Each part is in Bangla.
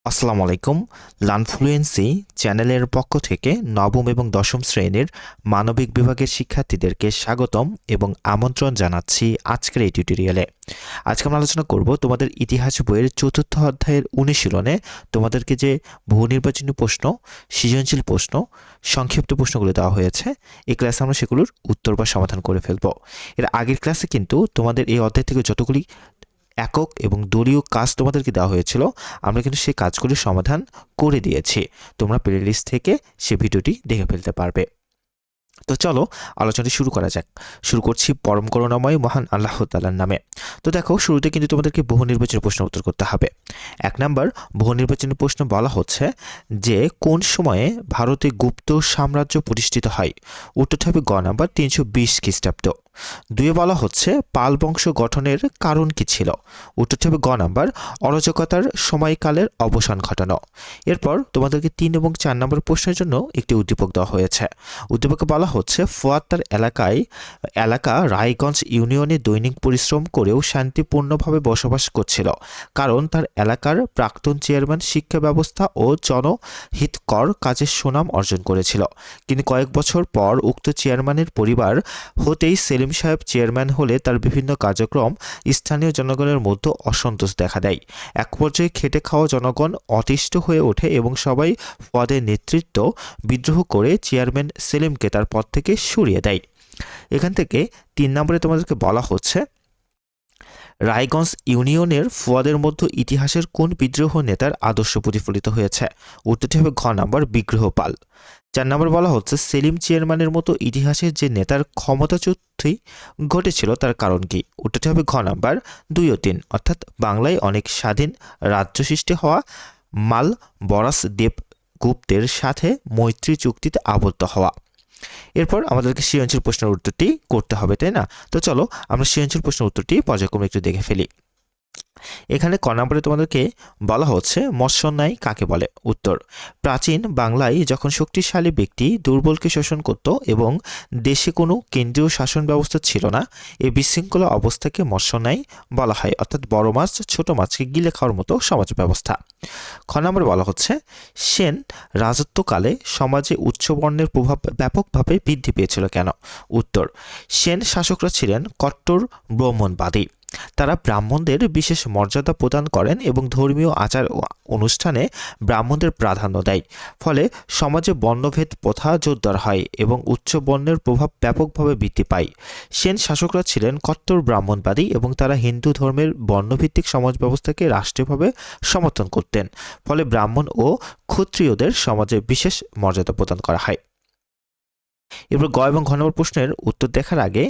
আসসালামু আলাইকুম। লার্নফ্লুয়েন্সি চ্যানেলের পক্ষ থেকে নবম এবং দশম শ্রেণীর মানবিক বিভাগের শিক্ষার্থীদেরকে স্বাগতম এবং আমন্ত্রণ জানাচ্ছি আজকের এই টিউটোরিয়ালে। আজকে আমরা আলোচনা করব তোমাদের ইতিহাস বইয়ের চতুর্থ অধ্যায়ের অনুশীলনে তোমাদেরকে যে বহু নির্বাচনী প্রশ্ন, সৃজনশীল প্রশ্ন, সংক্ষিপ্ত প্রশ্নগুলো দেওয়া হয়েছে, এই ক্লাসে আমরা সেগুলোর উত্তর বা সমাধান করে ফেলব। এর আগের ক্লাসে কিন্তু তোমাদের এই অধ্যায় থেকে যতগুলি একক এবং দলীয় কাজ তোমাদেরকে দেওয়া হয়েছিল, আমরা কিন্তু সেই কাজগুলির সমাধান করে দিয়েছি। তোমরা প্লেলিস্ট থেকে সে ভিডিওটি দেখে ফেলতে পারবে। তো চলো আলোচনাটি শুরু করা যাক। শুরু করছি পরম করুণাময় মহান আল্লাহ তাআলার নামে। তো দেখো, শুরুতে কিন্তু তোমাদেরকে বহু নির্বাচনী প্রশ্ন উত্তর করতে হবে। 1 নাম্বার বহু নির্বাচনী প্রশ্ন বলা হচ্ছে যে কোন সময়ে ভারতে গুপ্ত সাম্রাজ্য প্রতিষ্ঠিত হয়? উত্তরটা হবে গ নাম্বার 320 খ্রিস্টাব্দ। 2 বলা হচ্ছে পাল বংশ গঠনের কারণ কি ছিল? উত্তরটা হবে গ নাম্বার অরাজকতার সময়কালের অবসান ঘটানো। এরপর তোমাদেরকে 3 এবং 4 নম্বর প্রশ্নের জন্য একটি উদ্দীপক দেওয়া হয়েছে। উদ্দীপকে বলা হচ্ছে ফুয়াদ তার এলাকা রায়গঞ্জ ইউনিয়নে দৈনিক পরিশ্রম করেও শান্তিপূর্ণভাবে বসবাস করছিল, কারণ তার এলাকার প্রাক্তন চেয়ারম্যান শিক্ষা ব্যবস্থা ও জনহিতকর কাজের সুনাম অর্জন করেছিল। কিন্তু কয়েক বছর পর উক্ত চেয়ারম্যানের পরিবার হতেই সেলিম সাহেব চেয়ারম্যান হলে তার বিভিন্ন কার্যক্রম স্থানীয় জনগণের মধ্যে অসন্তোষ দেখা দেয়। এক পর্যায়ে খেটে খাওয়া জনগণ অতিষ্ঠ হয়ে ওঠে এবং সবাই ফুয়াদের নেতৃত্ব বিদ্রোহ করে চেয়ারম্যান সেলিমকে তার পদ থেকে সরিয়ে দেয়। এখান থেকে 3 নম্বরে তোমাদেরকে বলা হচ্ছে রায়গঞ্জ ইউনিয়নের ফুয়াদের মধ্যে ইতিহাসের কোন বিদ্রোহ নেতার আদর্শ প্রতিফলিত হয়েছে? উত্তরটি হবে ঘ নম্বর বিগ্রহ পাল। 4 নম্বর বলা হচ্ছে সেলিম চেয়ারম্যানের মতো ইতিহাসের যে নেতার ক্ষমতাচ্যুতি ঘটেছিল তার কারণ কি? উত্তরটি হবে ঘ নম্বর 2 ও 3, অর্থাৎ বাংলায় অনেক স্বাধীন রাজ্য সৃষ্টি হওয়া, মাল বরাস দেবগুপ্তের সাথে মৈত্রী চুক্তিতে আবদ্ধ হওয়া। এরপর আমাদেরকে সৃজনশীল প্রশ্নের উত্তরটি করতে হবে, তাই না? তো চলো আমরা সৃজনশীল প্রশ্নের উত্তরটি পর্যায়ক্রমে একটু দেখে ফেলি। এখানে ক নম্বরে তোমাদেরকে বলা হচ্ছে মৎস্যন্যায় কাকে বলে? উত্তর, প্রাচীন বাংলায় যখন শক্তিশালী ব্যক্তি দুর্বলকে শোষণ করত এবং দেশে কোনো কেন্দ্রীয় শাসন ব্যবস্থা ছিল না, এই বিশৃঙ্খলা অবস্থাকে মৎস্যন্যায় বলা হয়, অর্থাৎ বড় মাছ ছোট মাছকে গিলে খাওয়ার মতো সমাজ ব্যবস্থা। খ নম্বরে বলা হচ্ছে সেন রাজত্বকালে সমাজে উচ্চবর্ণের প্রভাব ব্যাপকভাবে বৃদ্ধি পেয়েছিল কেন? উত্তর, সেন শাসকরা ছিলেন কট্টর ব্রাহ্মণবাদী। তারা ব্রাহ্মণদের বিশেষ মর্যাদা প্রদান করেন এবং ধর্মীয় আচার অনুষ্ঠানে ব্রাহ্মণদের প্রাধান্য দেয়। ফলে সমাজে বর্ণভেদ প্রথা জোরদার হয় এবং উচ্চ বর্ণের প্রভাব ব্যাপকভাবে বৃদ্ধি পায়। সেন শাসকরা ছিলেন কট্টর ব্রাহ্মণবাদী এবং তারা হিন্দু ধর্মের বর্ণভিত্তিক সমাজ ব্যবস্থাকে রাষ্ট্রীয়ভাবে সমর্থন করতেন। ফলে ব্রাহ্মণ ও ক্ষত্রিয়দের সমাজে বিশেষ মর্যাদা প্রদান করা হয়। এবার গ এবং ঘ নম্বর প্রশ্নের উত্তর দেখার আগে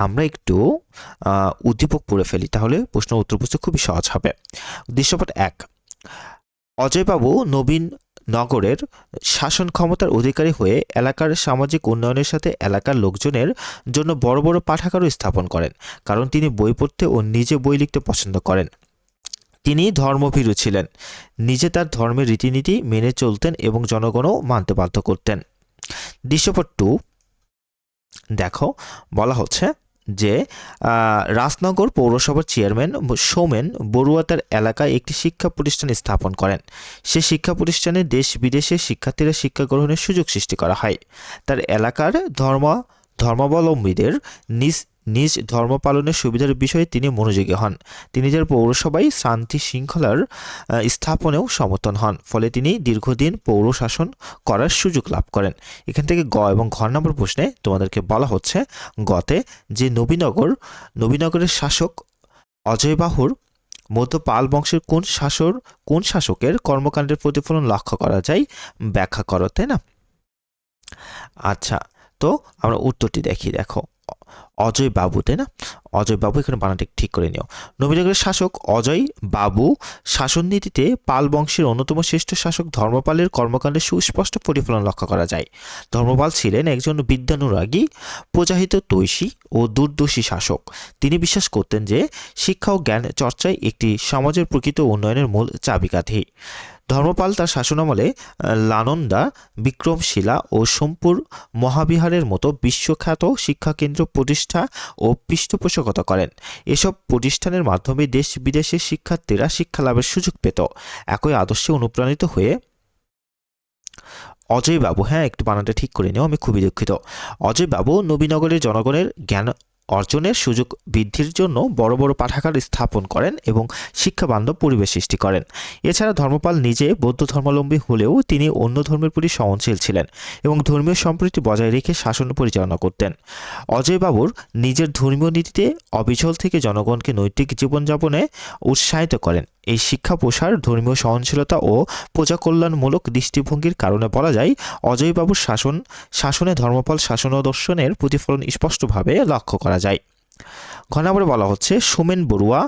আমরা একটু উদ্দীপক পড়ে ফেলি, তাহলে প্রশ্নের উত্তর বুঝতে খুবই সহজ হবে। দৃশ্যপট 1, অজয়বাবু নবীনগরের শাসন ক্ষমতার অধিকারী হয়ে এলাকার সামাজিক উন্নয়নের সাথে এলাকার লোকজনের জন্য বড় বড় পাঠাগারও স্থাপন করেন, কারণ তিনি বই পড়তে ও নিজে বই লিখতে পছন্দ করেন। তিনি ধর্মভীরু ছিলেন, নিজে তার ধর্মের রীতিনীতি মেনে চলতেন এবং জনগণও মানতে বাধ্য করতেন। দৃশ্যপট 2 দেখো, বলা হচ্ছে যে রাজনগর পৌরসভার চেয়ারম্যান সৌমেন বড়ুয়া তার এলাকায় একটি শিক্ষা প্রতিষ্ঠান স্থাপন করেন। সে শিক্ষা প্রতিষ্ঠানে দেশ বিদেশের শিক্ষার্থীরা শিক্ষা গ্রহণের সুযোগ সৃষ্টি করা হয়। তার এলাকার ধর্মাবলম্বীদের নিজ নিজ ধর্ম পালনের সুবিধার বিষয়ে তিনি মনোযোগী হন। তিনি তার পৌরসভায় শান্তি শৃঙ্খলার স্থাপনেও সমর্থন হন, ফলে তিনি দীর্ঘদিন পৌর শাসন করার সুযোগ লাভ করেন। এখান থেকে গ এবং ঘ নম্বর প্রশ্নে তোমাদেরকে বলা হচ্ছে গতে যে নবীনগরের শাসক অজয়বাহুর মধ্য পাল বংশের কোন শাসকের কর্মকাণ্ডের প্রতিফলন লক্ষ্য করা যায়, ব্যাখ্যা করো, তাই না? আচ্ছা, তো আমরা উত্তরটি দেখি। দেখো, অজয় বাবু, তাই না? অজয় বাবু, এখানে বানানটি ঠিক করে নিও। নবীনগরের শাসক অজয় বাবু শাসন নীতিতে পাল বংশের অন্যতম শ্রেষ্ঠ শাসক ধর্মপালের কর্মকাণ্ডে সুস্পষ্ট প্রতিফলন লক্ষ্য করা যায়। ধর্মপাল ছিলেন একজন বিদ্যানুরাগী, প্রজাহিত তৈষী ও দূরদর্শী শাসক। তিনি বিশ্বাস করতেন যে শিক্ষা ও জ্ঞান চর্চাই একটি সমাজের প্রকৃত উন্নয়নের মূল চাবিকাঠি। ধর্মপাল তার শাসনামলে নালন্দা, বিক্রমশিলা ও সোমপুর মহাবিহারের মতো বিশ্বখ্যাত শিক্ষাকেন্দ্র প্রতিষ্ঠা ও পৃষ্ঠপোষকতা করেন। এসব প্রতিষ্ঠানের মাধ্যমে দেশ বিদেশের শিক্ষার্থীরা শিক্ষা লাভের সুযোগ পেত। একই আদর্শে অনুপ্রাণিত হয়ে অজয়বাবু, হ্যাঁ একটু বানানটা ঠিক করে নিও, আমি খুবই দুঃখিত। অজয়বাবু নবীনগরের জনগণের জ্ঞান অর্জনের সুযোগ বৃদ্ধির জন্য বড় বড় পাঠাগার স্থাপন করেন এবং শিক্ষাবান্ধব পরিবেশ সৃষ্টি করেন। এছাড়া ধর্মপাল নিজে বৌদ্ধ ধর্মাবলম্বী হলেও তিনি অন্য ধর্মের প্রতি সহনশীল ছিলেন এবং ধর্মীয় সম্প্রীতি বজায় রেখে শাসন পরিচালনা করতেন। অজয়বাবুর নিজের ধর্মীয় নীতিতে অবিচল থেকে জনগণকে নৈতিক জীবনযাপনে উৎসাহিত করেন। এই শিক্ষা প্রসার, ধর্মীয় সহনশীলতা ও প্রজাকল্যাণমূলক দৃষ্টিভঙ্গির কারণে বলা যায় অজয়বাবুর শাসনে ধর্মপাল শাসনাদর্শনের প্রতিফলন স্পষ্টভাবে লক্ষ্য করা যায়। ঘ নম্বরে বলা হচ্ছে সোমেন বড়ুয়া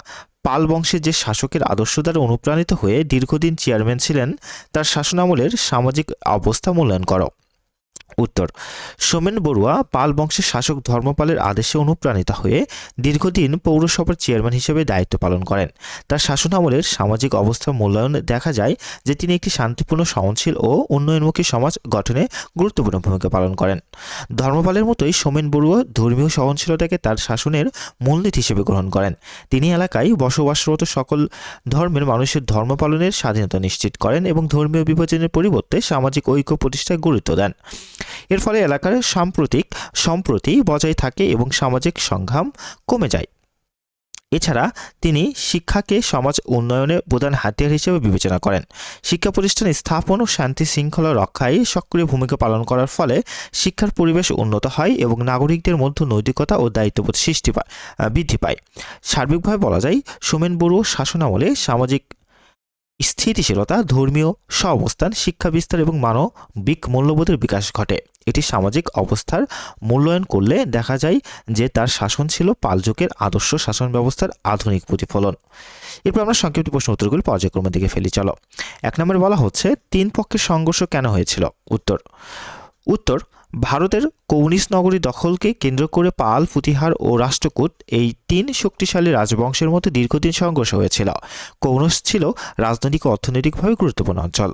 পাল বংশের যে শাসকের আদর্শ দ্বারা অনুপ্রাণিত হয়ে দীর্ঘদিন চেয়ারম্যান ছিলেন, তার শাসনামলের সামাজিক অবস্থা মূল্যায়ন করো। উত্তর: সোমেন বড়ুয়া পাল বংশের শাসক ধর্মপালের আদেশে অনুপ্রাণিত হয়ে দীর্ঘদিন পৌরসভার চেয়ারম্যান হিসেবে দায়িত্ব পালন করেন। তার শাসনামলের সামাজিক অবস্থা মূল্যায়নে দেখা যায় যে তিনি একটি শান্তিপূর্ণ, সহনশীল ও উন্নয়নমুখী সমাজ গঠনে গুরুত্বপূর্ণ ভূমিকা পালন করেন। ধর্মপালের মতোই সোমেন বড়ুয়া ধর্মীয় সহনশীলতাকে তার শাসনের মূলনীতি হিসেবে গ্রহণ করেন। তিনি এলাকায় বসবাসরত সকল ধর্মের মানুষের ধর্ম পালনের স্বাধীনতা নিশ্চিত করেন এবং ধর্মীয় বিভাজনের পরিবর্তে সামাজিক ঐক্য প্রতিষ্ঠায় গুরুত্ব দেন। এর ফলে এলাকার সম্প্রতি বজায় থাকে এবং সামাজিক সংগ্রাম কমে যায়। এছাড়া তিনি শিক্ষাকে সমাজ উন্নয়নের প্রধান হাতিয়ার হিসেবে বিবেচনা করেন। শিক্ষা প্রতিষ্ঠান স্থাপন ও শান্তি শৃঙ্খলা রক্ষায় সক্রিয় ভূমিকা পালন করার ফলে শিক্ষার পরিবেশ উন্নত হয় এবং নাগরিকদের মধ্যে নৈতিকতা ও দায়িত্ববোধ বৃদ্ধি পায়। সার্বিকভাবে বলা যায় সোমেন বড়ুয়া শাসনামলে সামাজিক স্থিতিশীলতা, ধর্মীয় সহাবস্থান, শিক্ষা বিস্তার এবং মানবিক মূল্যবোধের বিকাশ ঘটে। এটি সামাজিক অবস্থার মূল্যায়ন করলে দেখা যায় যে তার শাসন ছিল পাল যুগের আদর্শ শাসন ব্যবস্থার আধুনিক প্রতিফলন। এরপর আমরা সংক্ষিপ্ত প্রশ্ন উত্তরগুলি পর্যায়ক্রমের দিকে ফেলি। চলো। 1 নম্বরে বলা হচ্ছে 3 পক্ষের সংঘর্ষ কেন হয়েছিল? উত্তর: ভারতের কৌনিস নগরী দখলকে কেন্দ্র করে পাল, প্রতিহার ও রাষ্ট্রকূট এই 3 শক্তিশালী রাজবংশের মধ্যে দীর্ঘদিন সংঘর্ষ হয়েছিল। কৌনস ছিল রাজনৈতিক ও অর্থনৈতিকভাবে গুরুত্বপূর্ণ অঞ্চল।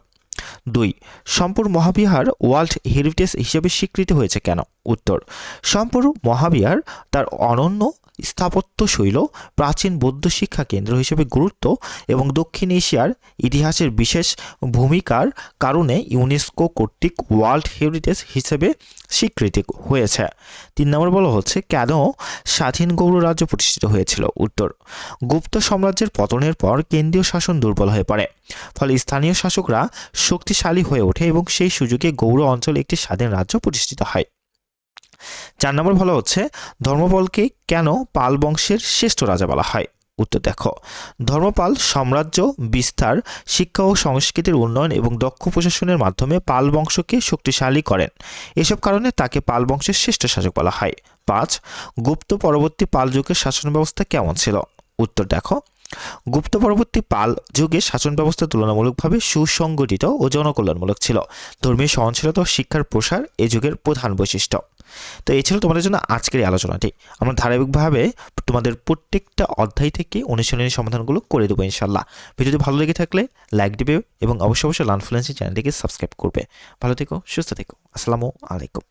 2. সোমপুর মহাবিহার ওয়ার্ল্ড হেরিটেজ হিসেবে স্বীকৃত হয়েছে কেন? উত্তর: সোমপুর মহাবিহার তার অনন্য স্থাপত্যশৈল, প্রাচীন বৌদ্ধ শিক্ষা কেন্দ্র হিসেবে গুরুত্ব এবং দক্ষিণ এশিয়ার ইতিহাসের বিশেষ ভূমিকার কারণে ইউনেস্কো কর্তৃক ওয়ার্ল্ড হেরিটেজ হিসেবে স্বীকৃতি হয়েছে। 3 নম্বর বলা হচ্ছে কেন স্বাধীন গৌড় রাজ্য প্রতিষ্ঠিত হয়েছিল? উত্তর: গুপ্ত সাম্রাজ্যের পতনের পর কেন্দ্রীয় শাসন দুর্বল হয়ে পড়ে, ফলে স্থানীয় শাসকরা শক্তিশালী হয়ে ওঠে এবং সেই সুযোগে গৌড় অঞ্চলে একটি স্বাধীন রাজ্য প্রতিষ্ঠিত হয়। 4 নম্বর বলা হচ্ছে ধর্মপালকে কেন পাল বংশের শ্রেষ্ঠ রাজা বলা হয়? উত্তর দেখো: ধর্মপাল সাম্রাজ্য বিস্তার, শিক্ষা ও সংস্কৃতির উন্নয়ন এবং দক্ষ প্রশাসনের মাধ্যমে পাল বংশকে শক্তিশালী করেন। এসব কারণে তাকে পাল বংশের শ্রেষ্ঠ শাসক বলা হয়। 5. গুপ্ত পরবর্তী পাল যুগের শাসন ব্যবস্থা কেমন ছিল? উত্তর দেখো: গুপ্ত পরবর্তী পাল যুগে শাসন ব্যবস্থা তুলনামূলকভাবে সুসংগঠিত ও জনকল্যাণমূলক ছিল। ধর্মীয় সহনশীলতা ও শিক্ষার প্রসার এই যুগের প্রধান বৈশিষ্ট্য। তো এই ছিল তোমাদের জন্য আজকের এই আলোচনাটি। আমরা ধারাবাহিকভাবে তোমাদের প্রত্যেকটা অধ্যায় থেকে অনুশীলনী সমাধানগুলো করে দেবো ইনশাল্লাহ। ভিডিওটি ভালো লেগে থাকলে লাইক দিবে এবং অবশ্যই লার্ন ফ্লুয়েন্সি চ্যানেলটিকে সাবস্ক্রাইব করবে। ভালো থেকো, সুস্থ থেকো। আসসালামু আলাইকুম।